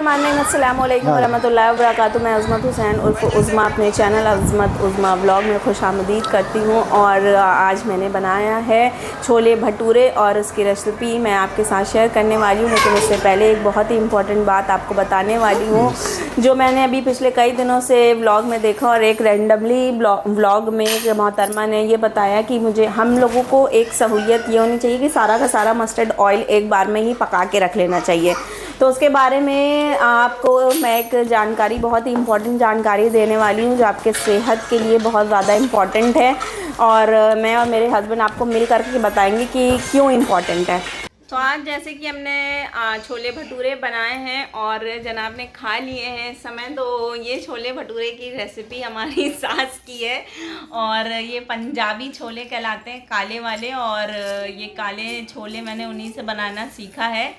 अस्सलामुअलैकुम वरहमतुल्लाहि वबरकातुहू। मैं अज़मत हुसैन उर्फ़ उज़मा अपने चैनल अज़मत उज़मा व्लॉग में खुशामदीद करती हूँ। और आज मैंने बनाया है छोले भटूरे और उसकी रेसिपी मैं आपके साथ शेयर करने वाली हूँ। लेकिन उससे पहले एक बहुत ही इम्पॉर्टेंट बात आपको बताने वाली हूँ जो मैंने अभी पिछले कई दिनों से व्लॉग में देखा। और एक रैंडमली व्लॉग में एक मोहतरमा ने ये बताया कि मुझे हम लोगों को एक सहूलियत ये होनी चाहिए कि सारा का सारा मस्टर्ड ऑयल एक बार में ही पका के रख लेना चाहिए। तो उसके बारे में आपको मैं एक जानकारी, बहुत ही इम्पॉर्टेंट जानकारी देने वाली हूँ जो आपके सेहत के लिए बहुत ज़्यादा इम्पॉर्टेंट है। और मैं और मेरे हस्बैंड आपको मिल करके बताएंगे कि क्यों इम्पॉर्टेंट है। तो आज जैसे कि हमने छोले भटूरे बनाए हैं और जनाब ने खा लिए हैं इस समय। तो ये छोले भटूरे की रेसिपी हमारी सास की है और ये पंजाबी छोले कहलाते हैं, काले वाले। और ये काले छोले मैंने उन्हीं से बनाना सीखा है।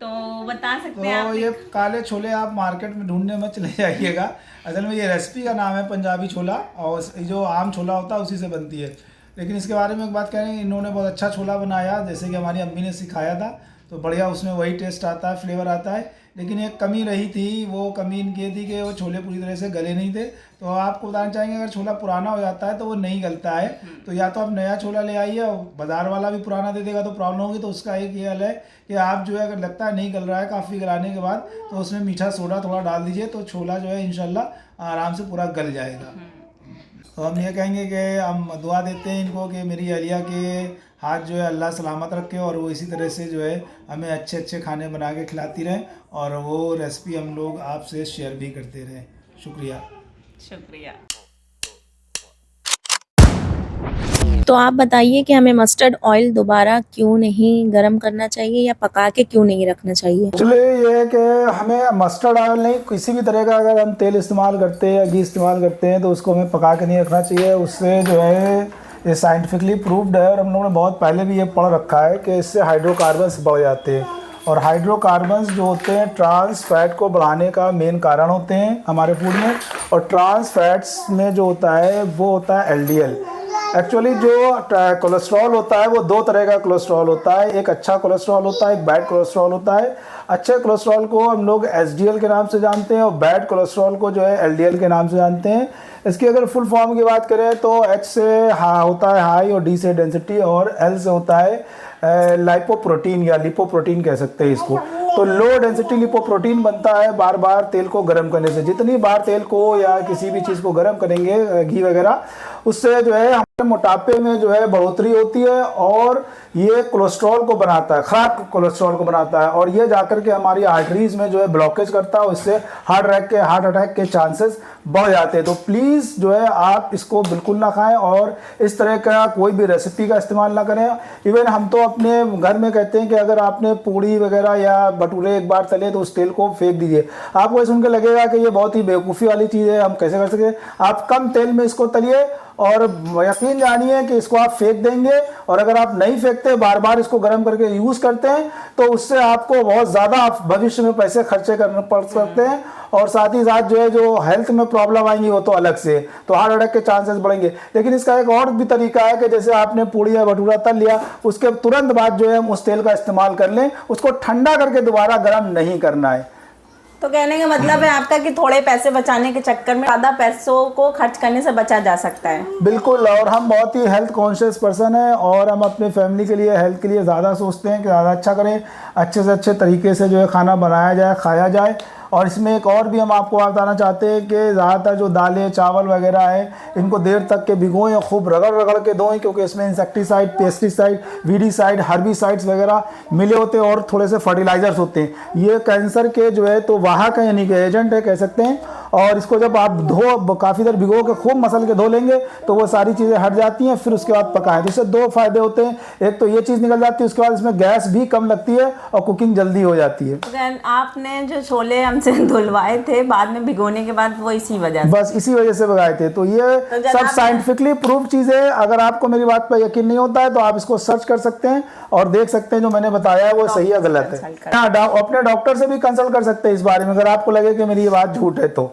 तो बता सकते हैं आप? ये काले छोले आप मार्केट में ढूंढने में चले जाइएगा। असल में ये रेसिपी का नाम है पंजाबी छोला और जो आम छोला होता है उसी से बनती है। लेकिन इसके बारे में एक बात कह रहे हैं, इन्होंने बहुत अच्छा छोला बनाया जैसे कि हमारी अम्मी ने सिखाया था। तो बढ़िया उसमें वही टेस्ट आता है, फ्लेवर आता है। लेकिन एक कमी रही थी, वो कमी इनकी थी कि वो छोले पूरी तरह से गले नहीं थे। तो आपको बताना चाहेंगे अगर छोला पुराना हो जाता है तो वो नहीं गलता है। तो या तो आप नया छोला ले आइए, बाज़ार वाला भी पुराना दे देगा तो प्रॉब्लम होगी। तो उसका एक ये हल है कि आप जो है अगर लगता है नहीं गल रहा है काफ़ी गलाने के बाद तो उसमें मीठा सोडा थोड़ा डाल दीजिए तो छोला जो है इंशाल्लाह आराम से पूरा गल जाएगा। तो हम ये कहेंगे कि हम दुआ देते हैं इनको कि मेरी अलिया के हाथ जो है अल्लाह सलामत रखे और वो इसी तरह से जो है हमें अच्छे अच्छे खाने बना के खिलाती रहें और वो रेसिपी हम लोग आपसे शेयर भी करते रहें। शुक्रिया। शुक्रिया। तो आप बताइए कि हमें मस्टर्ड ऑयल दोबारा क्यों नहीं गरम करना चाहिए या पका के क्यों नहीं रखना चाहिए? चलिए ये है कि हमें मस्टर्ड ऑयल नहीं, किसी भी तरह का अगर हम तेल इस्तेमाल करते हैं या घी इस्तेमाल करते हैं तो उसको हमें पका के नहीं रखना चाहिए। उससे जो है ये साइंटिफिकली प्रूव्ड है और हम लोगों ने बहुत पहले भी ये पढ़ रखा है कि इससे हाइड्रोकार्बन्स बढ़ जाते हैं। और हाइड्रोकार्बन्स जो होते हैं ट्रांस फैट को बढ़ाने का मेन कारण होते हैं हमारे फूड में। और ट्रांस फैट्स में जो होता है वो होता है एलडीएल। एक्चुअली जो कोलेस्ट्रॉल होता है वो दो तरह का कोलेस्ट्रॉल होता है, एक अच्छा कोलेस्ट्रॉल होता है, एक बैड कोलेस्ट्रॉल होता है। अच्छे कोलेस्ट्रॉल को हम लोग एसडीएल के नाम से जानते हैं और बैड कोलेस्ट्रॉल को जो है एलडीएल के नाम से जानते हैं। इसकी अगर फुल फॉर्म की बात करें तो एच से होता है हाई और डी से डेंसिटी और एल से होता है लाइपोप्रोटीन या लिपोप्रोटीन कह सकते हैं इसको। तो लो डेंसिटी लिपोप्रोटीन बनता है बार बार तेल को गर्म करने से। जितनी बार तेल को या किसी भी चीज़ को गर्म करेंगे घी वगैरह, उससे जो है हमारे मोटापे में जो है बढ़ोतरी होती है और ये कोलेस्ट्रॉल को बनाता है, खराब कोलेस्ट्रॉल को बनाता है और ये जाकर के हमारी आर्टरीज में जो है ब्लॉकेज करता है और इससे हार्ट अटैक के चांसेस बढ़ जाते हैं। तो प्लीज़ जो है आप इसको बिल्कुल ना खाएं और इस तरह का कोई भी रेसिपी का इस्तेमाल ना करें। इवन हम तो अपने घर में कहते हैं कि अगर आपने पूड़ी वगैरह या भटूरे एक बार तले तो उस तेल को फेंक दीजिए। आपको ये सुन के लगेगा कि ये बहुत ही बेवकूफ़ी वाली चीज़ है, हम कैसे कर सकते हैं। आप कम तेल में इसको तलिए और यकीन जानिए कि इसको आप फेंक देंगे। और अगर आप नहीं फेंकते, बार बार इसको गर्म करके यूज़ करते हैं तो उससे आपको बहुत ज़्यादा भविष्य में पैसे खर्चे करने पड़ सकते हैं और साथ ही साथ जो है जो हेल्थ में प्रॉब्लम आएंगी वो तो अलग से, तो हार्ट अटैक के चांसेस बढ़ेंगे। लेकिन इसका एक और भी तरीका है कि जैसे आपने पूड़ी या भटूरा तल लिया उसके तुरंत बाद जो है हम उस तेल का इस्तेमाल कर लें, उसको ठंडा करके दोबारा गर्म नहीं करना है। तो कहने का मतलब है आपका कि थोड़े पैसे बचाने के चक्कर में ज़्यादा पैसों को खर्च करने से बचा जा सकता है। बिल्कुल। और हम बहुत ही हेल्थ कॉन्शियस पर्सन हैं और हम अपने फैमिली के लिए, हेल्थ के लिए ज़्यादा सोचते हैं कि ज़्यादा अच्छा करें, अच्छे से अच्छे तरीके से जो है खाना बनाया जाए, खाया जाए। और इसमें एक और भी हम आपको बताना चाहते हैं कि ज़्यादातर जो दालें चावल वगैरह है इनको देर तक के भिगोएं, खूब रगड़ रगड़ के धोएं क्योंकि इसमें इंसेक्टिसाइड, पेस्टिसाइड, वीडीसाइड, हर्बिसाइड्स वगैरह मिले होते हैं और थोड़े से फर्टिलाइजर्स होते हैं। ये कैंसर के जो है तो वाहक है, यानी कि एजेंट है कह सकते हैं। और इसको जब आप काफ़ी देर भिगो के खूब मसल के धो लेंगे तो वो सारी चीज़ें हट जाती हैं। फिर उसके बाद पकाएं तो इससे दो फायदे होते हैं, एक तो ये चीज़ निकल जाती है, उसके बाद इसमें गैस भी कम लगती है और कुकिंग जल्दी हो जाती है। आपने जो छोले हमसे धुलवाए थे बाद में भिगोने के बाद, वो इसी वजह से, बस इसी वजह से भगाए थे। तो ये सब साइंटिफिकली प्रूव चीज़ें। अगर आपको मेरी बात पर यकीन नहीं होता है तो आप इसको सर्च कर सकते हैं और देख सकते हैं जो मैंने बताया है वो सही या गलत है। हाँ, अपने डॉक्टर से भी कंसल्ट कर सकते हैं इस बारे में अगर आपको लगे कि मेरी ये बात झूठ है तो।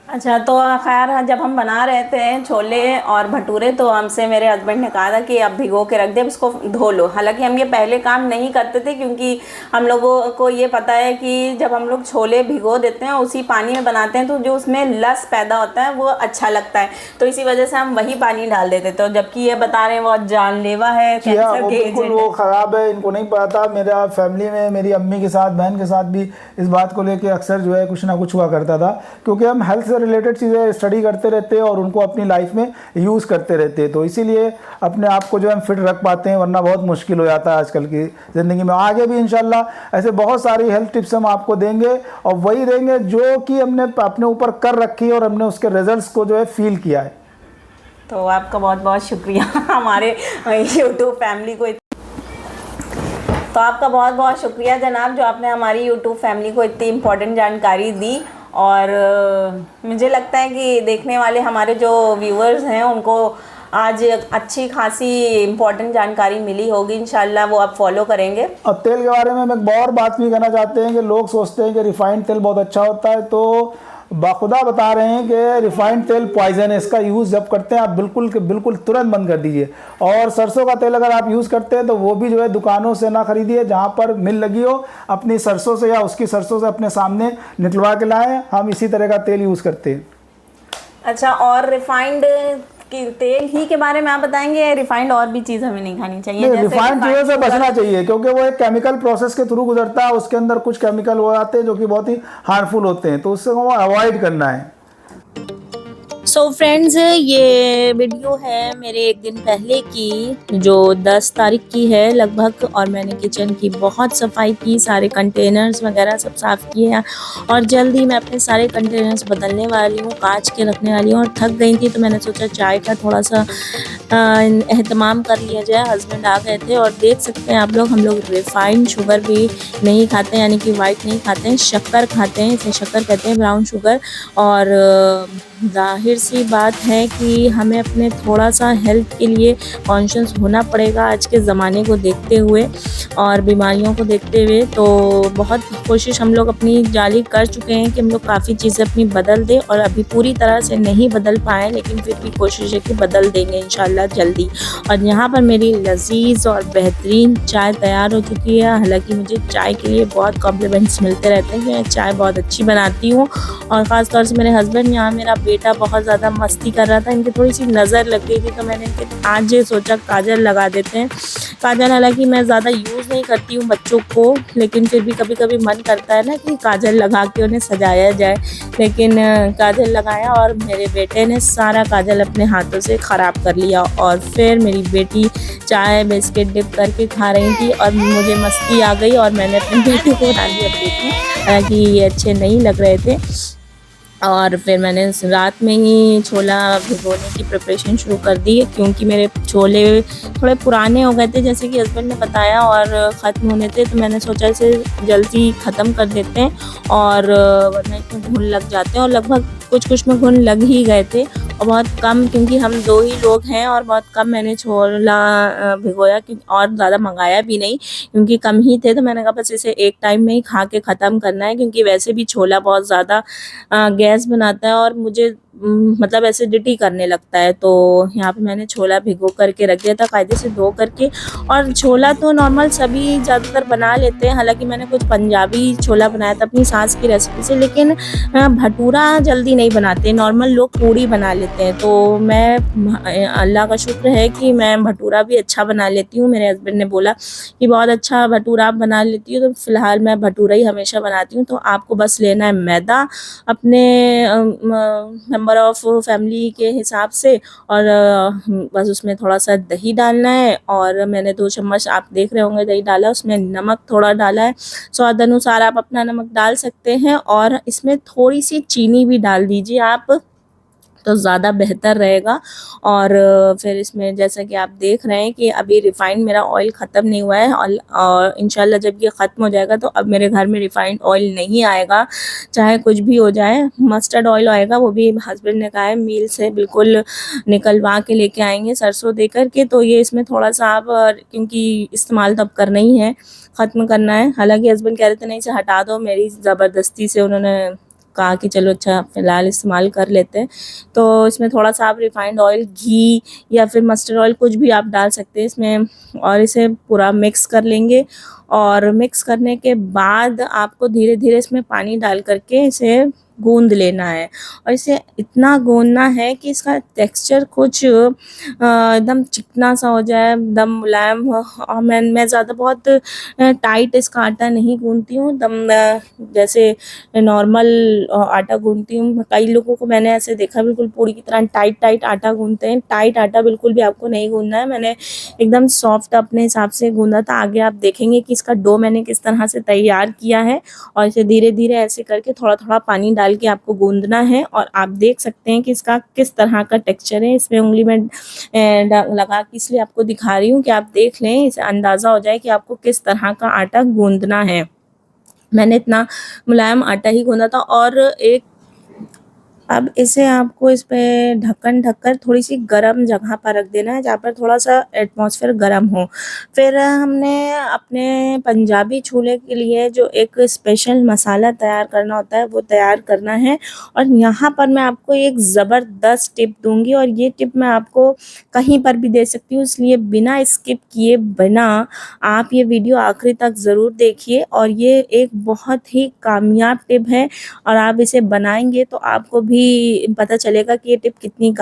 अच्छा, तो खैर जब हम बना रहे थे छोले और भटूरे तो हमसे मेरे हस्बैंड ने कहा था कि अब भिगो के रख दे, अब इसको धो लो। हालांकि हम ये पहले काम नहीं करते थे क्योंकि हम लोगों को ये पता है कि जब हम लोग छोले भिगो देते हैं उसी पानी में बनाते हैं तो जो उसमें लस पैदा होता है वो अच्छा लगता है, तो इसी वजह से हम वही पानी डाल देते थे। जबकि ये बता रहे हैं बहुत जानलेवा है, जी हाँ, कैंसर वो के बिल्कुल एजेंट वो है। ख़राब है, इनको नहीं पता। मेरा फैमिली में मेरी अम्मी के साथ, बहन के साथ भी इस बात को लेके अक्सर जो है कुछ ना कुछ हुआ करता था, क्योंकि हम हेल्थ से रिलेटेड चीज़ें स्टडी करते रहते हैं और उनको अपनी लाइफ में यूज़ करते रहते हैं, तो इसीलिए अपने आप को जो है हम फिट रख पाते हैं, वरना बहुत मुश्किल हो जाता है आजकल की ज़िंदगी में। आगे भी इंशाल्लाह ऐसे बहुत सारी हेल्थ टिप्स हम आपको देंगे और वही देंगे जो कि हमने अपने ऊपर कर रखी है और हमने उसके रिजल्ट्स को जो है फील किया है। तो आपका बहुत बहुत शुक्रिया हमारे यूट्यूब फैमिली को तो आपका बहुत बहुत शुक्रिया जनाब, जो आपने हमारी यूट्यूब फैमिली को इतनी इम्पोर्टेंट जानकारी दी। और मुझे लगता है कि देखने वाले हमारे जो व्यूअर्स हैं उनको आज अच्छी खासी इम्पोर्टेंट जानकारी मिली होगी, इंशाल्लाह वो आप फॉलो करेंगे। और तेल के बारे में हम एक और बात भी कहना चाहते हैं कि लोग सोचते हैं कि रिफाइंड तेल बहुत अच्छा होता है, तो बाखुदा बता रहे हैं कि रिफाइंड तेल पॉइजन है। इसका यूज़ जब करते हैं आप बिल्कुल तुरंत बंद कर दीजिए। और सरसों का तेल अगर आप यूज़ करते हैं तो वो भी जो है दुकानों से ना खरीदिए, जहाँ पर मिल लगी हो अपनी सरसों से या उसकी सरसों से अपने सामने निकलवा के लाएँ। हम इसी तरह का तेल यूज़ करते हैं। अच्छा, और रिफाइंड कि तेल ही के बारे में आप बताएंगे, रिफाइंड और भी चीज़ हमें नहीं खानी चाहिए? नहीं, रिफाइंड चीज़ों से बचना चाहिए क्योंकि वो एक केमिकल प्रोसेस के थ्रू गुजरता है, उसके अंदर कुछ केमिकल हो जाते हैं जो कि बहुत ही हार्मफुल होते हैं, तो उससे वो अवॉइड करना है। सो फ्रेंड्स, ये वीडियो है मेरे एक दिन पहले की जो 10 तारीख की है लगभग, और मैंने किचन की बहुत सफाई की, सारे कंटेनर्स वगैरह सब साफ़ किए हैं और जल्द ही मैं अपने सारे कंटेनर्स बदलने वाली हूँ, कांच के रखने वाली हूँ। और थक गई थी तो मैंने सोचा चाय का थोड़ा सा एहतमाम कर लिया जाए। हस्बैंड आ गए थे और देख सकते हैं आप लोग, हम लोग रिफाइंड शुगर भी नहीं खाते हैं, यानी कि वाइट नहीं खाते हैं, शक्कर खाते हैं। इसे शक्कर कहते हैं, ब्राउन शुगर। और जाहिर सी बात है कि हमें अपने थोड़ा सा हेल्थ के लिए कॉन्शियस होना पड़ेगा आज के ज़माने को देखते हुए और बीमारियों को देखते हुए। तो बहुत कोशिश हम लोग अपनी जारी कर चुके हैं कि हम लोग काफ़ी चीज़ें अपनी बदल दें, और अभी पूरी तरह से नहीं बदल पाए, लेकिन फिर भी कोशिश है कि बदल देंगे इंशाल्लाह जल्दी। और यहाँ पर मेरी लजीज़ और बेहतरीन चाय तैयार हो चुकी है। हालांकि मुझे चाय के लिए बहुत कॉम्प्लीमेंट्स मिलते रहते हैं कि मैं चाय बहुत अच्छी बनाती हूँ, और ख़ास तौर से मेरे हस्बैंड, यहाँ मेरा बेटा बहुत ज़्यादा मस्ती कर रहा था, इनकी थोड़ी सी नज़र लग गई थी तो मैंने आज ये सोचा काजल लगा देते हैं। काजल हालांकि मैं ज़्यादा यूज़ नहीं करती हूँ बच्चों को, लेकिन फिर भी कभी कभी मन करता है ना कि काजल लगा के उन्हें सजाया जाए, लेकिन काजल लगाया और मेरे बेटे ने सारा काजल अपने हाथों से ख़राब कर लिया। और फिर मेरी बेटी चाय बिस्किट डिप करके खा रही थी और मुझे मस्ती आ गई और मैंने अपने बेटे को बना दिया प्लेट में, हालांकि ये अच्छे नहीं लग रहे थे। और फिर मैंने रात में ही छोला भिगोने की प्रिपरेशन शुरू कर दी, क्योंकि मेरे छोले थोड़े पुराने हो गए थे जैसे कि हस्बैंड ने बताया और ख़त्म होने थे, तो मैंने सोचा इसे जल्दी ख़त्म कर देते हैं और वरना इसमें घुन लग जाते हैं। और लगभग कुछ में घुन लग ही गए थे, और बहुत कम, क्योंकि हम 2 ही लोग हैं और बहुत कम मैंने छोला भिगोया, क्योंकि और ज़्यादा मंगाया भी नहीं क्योंकि कम ही थे। तो मैंने कहा बस इसे एक टाइम में ही खा के ख़त्म करना है, क्योंकि वैसे भी छोला बहुत ज़्यादा गैस बनाता है और मुझे मतलब एसिडिटी करने लगता है। तो यहाँ पे मैंने छोला भिगो करके रख दिया था कायदे से धो करके। और छोला तो नॉर्मल सभी ज़्यादातर बना लेते हैं, हालांकि मैंने कुछ पंजाबी छोला बनाया था अपनी सास की रेसिपी से, लेकिन भटूरा जल्दी नहीं बनाते, नॉर्मल लोग पूड़ी बना लेते हैं। तो मैं अल्लाह का शुक्र है कि मैं भटूरा भी अच्छा बना लेती हूँ। मेरे हस्बैंड ने बोला कि बहुत अच्छा भटूरा आप बना लेती हो, तो फ़िलहाल मैं भटूरा ही हमेशा बनाती हूँ। तो आपको बस लेना है मैदा अपने नंबर ऑफ़ फैमिली के हिसाब से, और बस उसमें थोड़ा सा दही डालना है, और मैंने 2 चम्मच आप देख रहे होंगे दही डाला, उसमें नमक थोड़ा डाला है, स्वाद अनुसार आप अपना नमक डाल सकते हैं, और इसमें थोड़ी सी चीनी भी डाल दीजिए आप, तो ज़्यादा बेहतर रहेगा। और फिर इसमें जैसा कि आप देख रहे हैं कि अभी रिफ़ाइंड मेरा ऑयल ख़त्म नहीं हुआ है, और इंशाल्लाह जब ये ख़त्म हो जाएगा तो अब मेरे घर में रिफ़ाइंड ऑयल नहीं आएगा, चाहे कुछ भी हो जाए। मस्टर्ड ऑयल आएगा, वो भी हस्बैंड ने कहा है मिल से बिल्कुल निकलवा के लेके आएंगे सरसों दे करके। तो ये इसमें थोड़ा सा आप, क्योंकि इस्तेमाल तो अब करना ही है, ख़त्म करना है। हालांकि हस्बैंड कह रहे थे नहीं इसे हटा दो, मेरी ज़बरदस्ती से उन्होंने कहा कि चलो अच्छा फ़िलहाल इस्तेमाल कर लेते हैं। तो इसमें थोड़ा-सा आप रिफाइंड ऑयल, घी या फिर मस्टर्ड ऑयल कुछ भी आप डाल सकते हैं इसमें, और इसे पूरा मिक्स कर लेंगे। और मिक्स करने के बाद आपको धीरे-धीरे इसमें पानी डाल कर के इसे गूँध लेना है, और इसे इतना गूँधना है कि इसका टेक्सचर कुछ एकदम चिकना सा हो जाए, एकदम मुलायम हो। और मैं ज़्यादा बहुत टाइट इसका आटा नहीं गूँधती हूँ, एकदम जैसे नॉर्मल आटा गूँधती हूँ। कई लोगों को मैंने ऐसे देखा बिल्कुल पूरी की तरह टाइट आटा गूँधते हैं। टाइट आटा बिल्कुल भी आपको नहीं गूँधना है। मैंने एकदम सॉफ्ट अपने हिसाब से गूँधा था। आगे आप देखेंगे कि इसका डो मैंने किस तरह से तैयार किया है, और इसे धीरे-धीरे ऐसे करके थोड़ा-थोड़ा पानी डाल के आपको गूँधना है। और आप देख सकते हैं कि इसका किस तरह का टेक्सचर है। इसमें उँगली में लगा के इसलिए आपको दिखा रही हूँ कि आप देख लें, इससे अंदाज़ा हो जाए कि आपको किस तरह का आटा गूँधना है। मैंने इतना मुलायम आटा ही गूँधा था। और अब इसे आपको इस पे ढक्कन ढककर थोड़ी-सी गरम जगह पर रख देना है, जहाँ पर थोड़ा-सा एटमॉस्फेयर गरम हो। फिर हमने अपने पंजाबी छोले के लिए जो एक स्पेशल मसाला तैयार करना होता है, वो तैयार करना है। और यहाँ पर मैं आपको एक ज़बरदस्त टिप दूँगी, और ये टिप मैं आपको कहीं पर भी दे सकती हूँ, इसलिए बिना स्किप किए बिना आप ये वीडियो आखिरी तक ज़रूर देखिए। और ये एक बहुत ही कामयाब टिप है, और आप इसे बनाएँगे तो आपको भी पता चलेगा कि ये टिप कितनी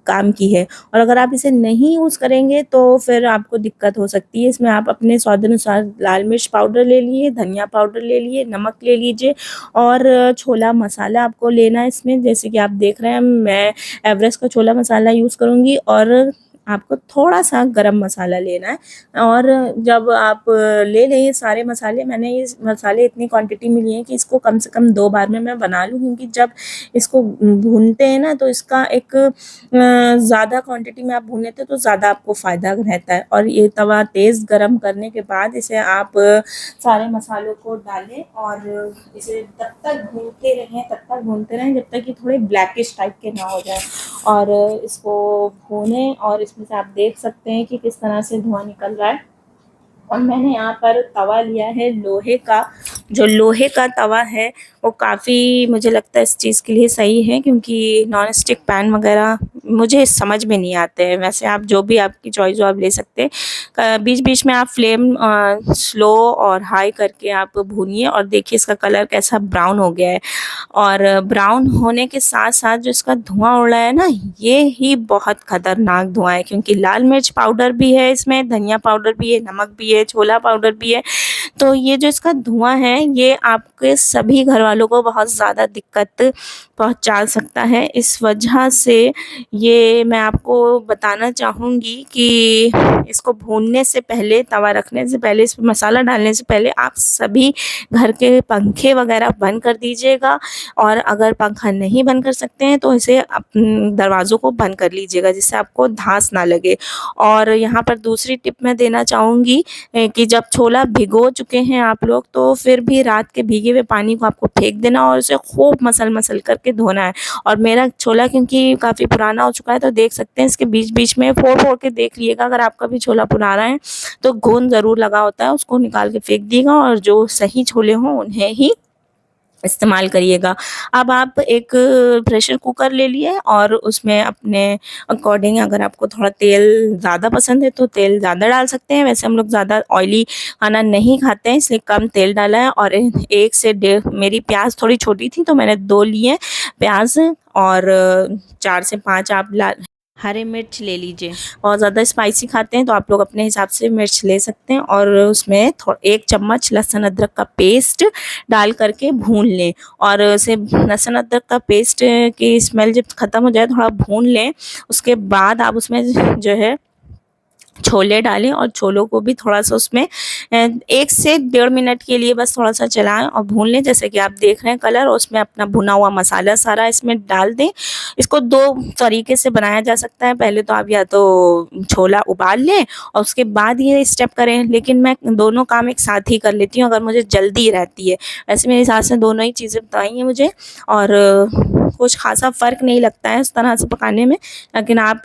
काम की है। और अगर आप इसे नहीं यूज़ करेंगे तो फिर आपको दिक्कत हो सकती है। इसमें आप अपने स्वाद अनुसार लाल मिर्च पाउडर ले लिए, धनिया पाउडर ले लिए, नमक ले लीजिए, और छोला मसाला आपको लेना है इसमें। जैसे कि आप देख रहे हैं मैं एवरेस्ट का छोला मसाला यूज़ करूँगी, और आपको थोड़ा-सा गरम मसाला लेना है। और जब आप ले लें ये सारे मसाले, मैंने ये मसाले इतनी क्वांटिटी में लिए हैं कि इसको कम से कम 2 बार में मैं बना लूँ, क्योंकि जब इसको भूनते हैं ना तो इसका एक ज़्यादा क्वांटिटी में आप भून लेते हैं तो ज़्यादा आपको फ़ायदा रहता है। और ये तवा तेज़ गरम करने के बाद इसे आप सारे मसालों को डालें, और इसे तब तक भूनते रहें जब तक कि थोड़े ब्लैकिश टाइप के ना हो जाए। और इसको भूनें, और इसमें से आप देख सकते हैं कि किस तरह से धुआँ निकल रहा है। और मैंने यहाँ पर तवा लिया है लोहे का। जो लोहे का तवा है वो काफ़ी मुझे लगता है इस चीज़ के लिए सही है, क्योंकि नॉन स्टिक पैन वगैरह मुझे समझ में नहीं आते हैं। वैसे आप जो भी आपकी चॉइस हो आप ले सकते हैं। बीच-बीच में आप फ्लेम स्लो और हाई करके आप भूनिए, और देखिए इसका कलर कैसा ब्राउन हो गया है। और ब्राउन होने के साथ-साथ जो इसका धुआँ उड़ रहा है ना, ये ही बहुत खतरनाक धुआँ है, क्योंकि लाल मिर्च पाउडर भी है इसमें, धनिया पाउडर भी है, नमक भी है, छोला पाउडर भी है। तो ये जो इसका धुआँ है, ये आपके सभी घरवालों को बहुत ज़्यादा दिक्कत पहुँचा सकता है। इस वजह से ये मैं आपको बताना चाहूँगी कि इसको भूनने से पहले, तवा रखने से पहले, इसमें मसाला डालने से पहले आप सभी घर के पंखे वगैरह बंद कर दीजिएगा। और अगर पंखा नहीं बंद कर सकते हैं तो इसे दरवाज़ों को बंद कर लीजिएगा, जिससे आपको धांस ना लगे। और यहाँ पर दूसरी टिप मैं देना चाहूँगी कि जब छोला भिगो चुके हैं आप लोग, तो फिर भी रात के भीगे हुए पानी को आपको फेंक देना, और उसे खूब मसल-मसल करके धोना है। और मेरा छोला क्योंकि काफ़ी पुराना हो चुका है, तो देख सकते हैं इसके बीच-बीच में फोड़-फोड़ के देख लीजिएगा। अगर आपका भी छोला पुराना है तो घुन ज़रूर लगा होता है, उसको निकाल के फेंक दिएगा, और जो सही छोले हों उन्हें ही इस्तेमाल करिएगा। अब आप एक प्रेशर कुकर ले लिए, और उसमें अपने अकॉर्डिंग अगर आपको थोड़ा तेल ज़्यादा पसंद है तो तेल ज़्यादा डाल सकते हैं। वैसे हम लोग ज़्यादा ऑयली खाना नहीं खाते हैं, इसलिए कम तेल डाला है। और 1 से डेढ़, मेरी प्याज़ थोड़ी छोटी थी तो मैंने 2 लिए प्याज़, और 4 से 5 आप हरे मिर्च ले लीजिए। बहुत ज़्यादा स्पाइसी खाते हैं तो आप लोग अपने हिसाब से मिर्च ले सकते हैं। और उसमें 1 चम्मच लहसुन अदरक का पेस्ट डाल करके भून लें, और उसे लहसुन अदरक का पेस्ट की स्मेल जब ख़त्म हो जाए थोड़ा भून लें। उसके बाद आप उसमें जो है छोले डालें, और छोलों को भी थोड़ा-सा उसमें 1 से डेढ़ मिनट के लिए बस थोड़ा-सा चलाएँ और भून लें। जैसे कि आप देख रहे हैं कलर, उसमें अपना भुना हुआ मसाला सारा इसमें डाल दें। इसको 2 तरीके से बनाया जा सकता है। पहले तो आप या तो छोला उबाल लें और उसके बाद ये स्टेप करें, लेकिन मैं दोनों काम एक साथ ही कर लेती हूँ अगर मुझे जल्दी रहती है। वैसे मेरी सास ने दोनों ही चीज़ें बताई हैं मुझे, और कुछ ख़ासा फ़र्क नहीं लगता है उस तरह से पकाने में। लेकिन आप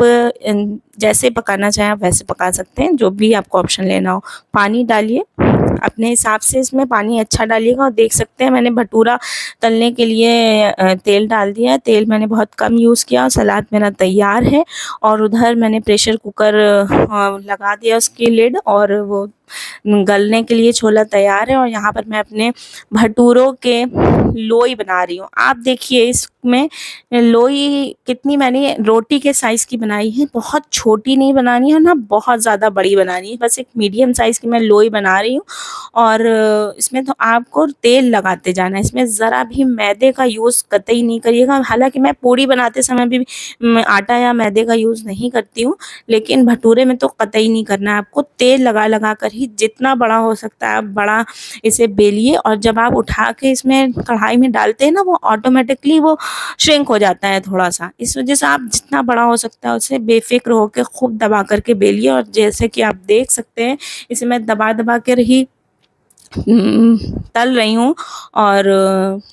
जैसे पकाना चाहें आप वैसे पका सकते हैं, जो भी आपको ऑप्शन लेना हो। पानी डालिए, अपने हिसाब से इसमें पानी अच्छा डालिएगा। और देख सकते हैं मैंने भटूरा तलने के लिए तेल डाल दिया है। तेल मैंने बहुत कम यूज़ किया। सलाद मेरा तैयार है और उधर मैंने प्रेशर कुकर लगा दिया उसकी लिड, और वो गलने के लिए छोला तैयार है। और यहाँ पर मैं अपने भटूरों के लोई बना रही हूँ। आप देखिए इसमें लोई कितनी मैंने रोटी के साइज़ की बनाई है। बहुत छोटी नहीं बनानी है ना बहुत ज़्यादा बड़ी बनानी है, बस एक मीडियम साइज़ की मैं लोई बना रही हूँ। और इसमें तो आपको तेल लगाते जाना है। इसमें ज़रा भी मैदे का यूज़ कतई नहीं करिएगा। हालांकि मैं पूड़ी बनाते समय भी आटा या मैदे का यूज़ नहीं करती हूँ, लेकिन भटूरे में तो कतई नहीं करना है। आपको तेल लगा लगा कर ही जितना बड़ा हो सकता है आप बड़ा इसे बेलिए। और जब आप उठा के इसमें कढ़ाई में डालते हैं ना, वो ऑटोमेटिकली वो श्रिंक हो जाता है थोड़ा सा। इस वजह से आप जितना बड़ा हो सकता है उसे बेफिक्र होकर खूब दबा करके बेलिए। और जैसे कि आप देख सकते हैं इसे मैं दबा दबा कर ही तल रही हूँ, और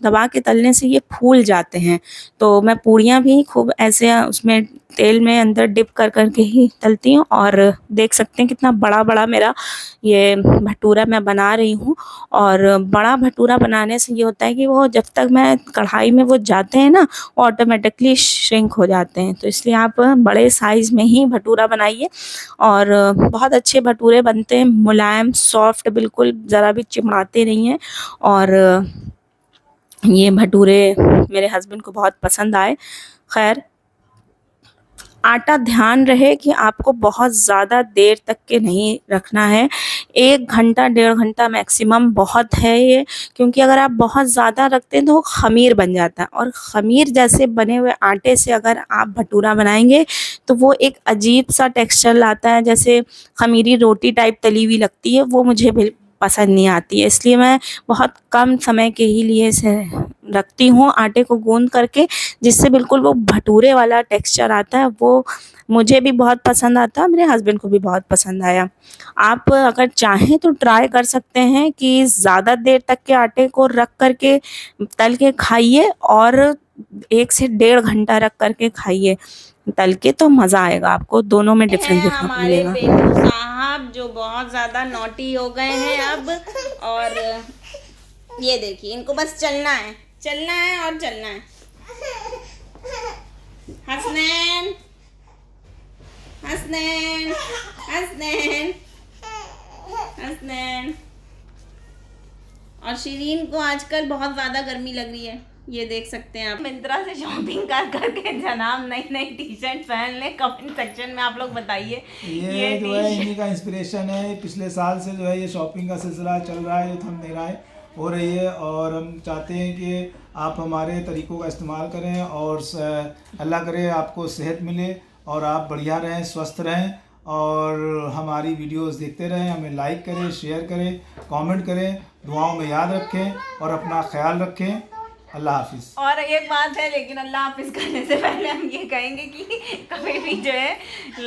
दबा के तलने से ये फूल जाते हैं। तो मैं पूड़ियाँ भी खूब ऐसे उसमें तेल में अंदर डिप कर कर के ही तलती हूँ। और देख सकते हैं कितना बड़ा बड़ा मेरा ये भटूरा मैं बना रही हूँ। और बड़ा भटूरा बनाने से ये होता है कि वो जब तक मैं कढ़ाई में वो जाते हैं ना, वो ऑटोमेटिकली श्रिंक हो जाते हैं। तो इसलिए आप बड़े साइज़ में ही भटूरा बनाइए और बहुत अच्छे भटूरे बनते हैं, मुलायम सॉफ्ट, बिल्कुल ज़रा भी चिमड़ाते नहीं हैं। और ये भटूरे मेरे हस्बैंड को बहुत पसंद आए। खैर, आटा ध्यान रहे कि आपको बहुत ज़्यादा देर तक के नहीं रखना है। 1 घंटा 1.5 घंटा मैक्सिमम बहुत है ये, क्योंकि अगर आप बहुत ज़्यादा रखते हैं तो वो ख़मीर बन जाता है। और ख़मीर जैसे बने हुए आटे से अगर आप भटूरा बनाएंगे तो वो एक अजीब सा टेक्सचर लाता है, जैसे ख़मीरी रोटी टाइप तली हुई लगती है। वो मुझे पसंद नहीं आती है। इसलिए मैं बहुत कम समय के ही लिए इसे रखती हूँ आटे को गूंद करके, जिससे बिल्कुल वो भटूरे वाला टेक्सचर आता है। वो मुझे भी बहुत पसंद आता है, मेरे हस्बैंड को भी बहुत पसंद आया। आप अगर चाहें तो ट्राई कर सकते हैं कि ज़्यादा देर तक के आटे को रख करके तल के खाइए, और 1 से 1.5 घंटा रख करके खाइए तल के, तो मज़ा आएगा आपको। दोनों में डिफरेंस देखने को मिलेगा। हमारे बेटू साहब जो बहुत ज़्यादा नॉटी हो गए हैं अब, और ये देखिए इनको बस चलना है और चलना है। हसनैन हसनैन हसनैन हसनैन। और शिरीन को आजकल बहुत ज़्यादा गर्मी लग रही है, ये देख सकते हैं आप। मिंत्रा से शॉपिंग कर करके जनाब नई नई टी शर्ट पहन ले। कमेंट सेक्शन में आप लोग बताइए। ये जो है इन्हीं का इंस्पिरेशन है। पिछले साल से जो है ये शॉपिंग का सिलसिला चल रहा है, जो थंबनेल हो रही है। और हम चाहते हैं कि आप हमारे तरीक़ों का इस्तेमाल करें, और अल्लाह करे आपको सेहत मिले और आप बढ़िया रहें, स्वस्थ रहें, और हमारी वीडियोस देखते रहें। हमें लाइक करें, शेयर करें, कमेंट करें, दुआओं में याद रखें और अपना ख्याल रखें। अल्लाह हाफिज़। और एक बात है, लेकिन अल्लाह हाफिज़ करने से पहले हम ये कहेंगे कि कभी भी जो है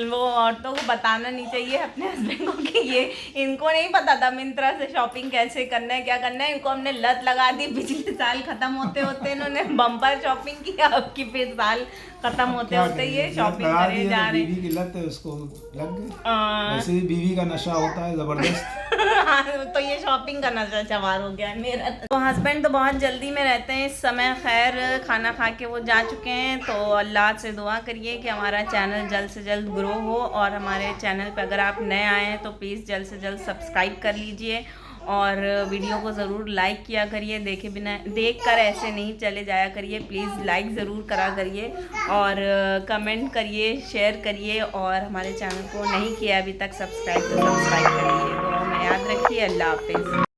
वो औरतों को बताना नहीं चाहिए अपने हस्बैंड को कि ये इनको नहीं पता था मिंत्रा से शॉपिंग कैसे करना है, क्या करना है। इनको हमने लत लगा दी। पिछले साल ख़त्म होते होते इन्होंने बम्पर शॉपिंग किया, अब की फिर साल ख़त्म होते होते ये शॉपिंग करे जा रहे हैं। बीवी की लत है, उसको लग गई। वैसे भी बीवी का नशा होता है ज़बरदस्त। तो ये शॉपिंग का नशा सवार हो गया है मेरा। तो हस्बैंड तो बहुत जल्दी में रहते हैं इस समय। खैर, खाना खा के वो जा चुके हैं। तो अल्लाह से दुआ करिए कि हमारा चैनल जल्द से जल्द ग्रो हो। और हमारे चैनल पे अगर आप नए आए हैं तो प्लीज़ जल्द से जल्द सब्सक्राइब कर लीजिए, और वीडियो को ज़रूर लाइक किया करिए। देख कर ऐसे नहीं चले जाया करिए, प्लीज़ लाइक ज़रूर करा करिए, और कमेंट करिए, शेयर करिए, और हमारे चैनल को नहीं किया अभी तक सब्सक्राइब तो सब्सक्राइब करिए। तो हमें याद रखिए। अल्लाह हाफिज़।